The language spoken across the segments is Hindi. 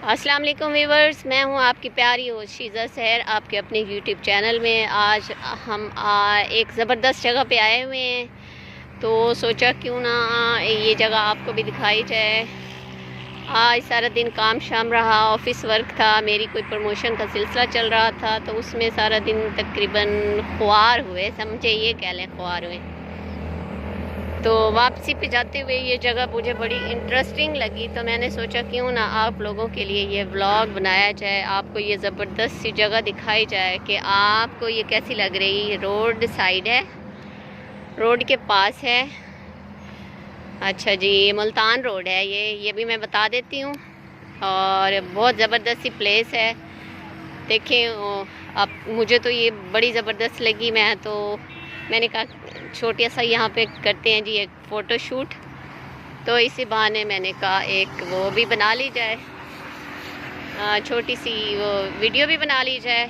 अस्सलाम वालेकुम व्यूवर्स, मैं हूं आपकी प्यारी होस्ट शीज़ा सहर आपके अपने यूट्यूब चैनल में। आज हम एक ज़बरदस्त जगह पे आए हुए हैं, तो सोचा क्यों ना ये जगह आपको भी दिखाई जाए। आज सारा दिन काम शाम रहा, ऑफिस वर्क था, मेरी कोई प्रमोशन का सिलसिला चल रहा था, तो उसमें सारा दिन तकरीबन ख्वार हुए, समझे, ये कह लें ख्वार हुए। तो वापसी पे जाते हुए ये जगह मुझे बड़ी इंटरेस्टिंग लगी, तो मैंने सोचा क्यों ना आप लोगों के लिए ये व्लॉग बनाया जाए, आपको ये ज़बरदस्त सी जगह दिखाई जाए कि आपको ये कैसी लग रही। रोड साइड है, रोड के पास है। अच्छा जी, ये मुल्तान रोड है, ये भी मैं बता देती हूँ। और बहुत ज़बरदस्त सी प्लेस है। देखें अब मुझे तो ये बड़ी ज़बरदस्त लगी। मैंने कहा छोटा सा यहाँ पे करते हैं जी एक फ़ोटो शूट, तो इसी बहाने मैंने कहा एक वो भी बना ली जाए, छोटी सी वो वीडियो भी बना ली जाए।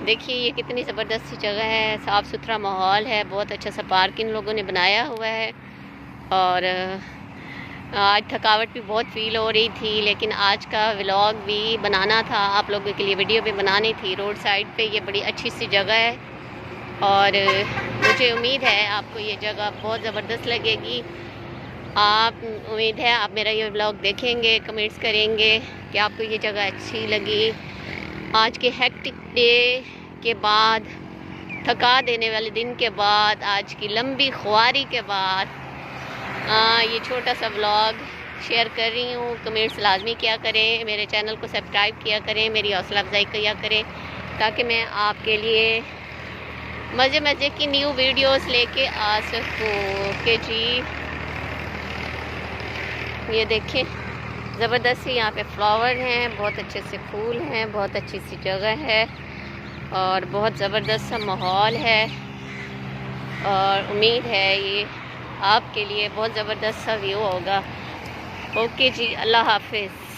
देखिए ये कितनी ज़बरदस्त सी जगह है, साफ़ सुथरा माहौल है, बहुत अच्छा सा पार्क इन लोगों ने बनाया हुआ है। और आज थकावट भी बहुत फ़ील हो रही थी, लेकिन आज का व्लॉग भी बनाना था, आप लोगों के लिए वीडियो भी बनानी थी। रोड साइड पे ये बड़ी अच्छी सी जगह है और मुझे उम्मीद है आपको ये जगह बहुत ज़बरदस्त लगेगी। उम्मीद है आप मेरा ये व्लॉग देखेंगे, कमेंट्स करेंगे कि आपको ये जगह अच्छी लगी। आज के हेक्टिक डे के बाद, थका देने वाले दिन के बाद, आज की लंबी ख्वारी के बाद ये छोटा सा व्लॉग शेयर कर रही हूँ। कमेंट्स लाजमी किया करें, मेरे चैनल को सब्सक्राइब किया करें, मेरी हौसला अफजाई किया करें, ताकि मैं आपके लिए मज़े मज़े की न्यू वीडियोस लेके आ सकूँ। कि जी ये देखें ज़बरदस्त यहाँ पे फ्लावर हैं, बहुत अच्छे से फूल हैं, बहुत अच्छी सी जगह है और बहुत ज़बरदस्त सा माहौल है। और उम्मीद है ये आपके लिए बहुत ज़बरदस्त सा व्यू होगा। ओके जी, अल्लाह हाफिज़।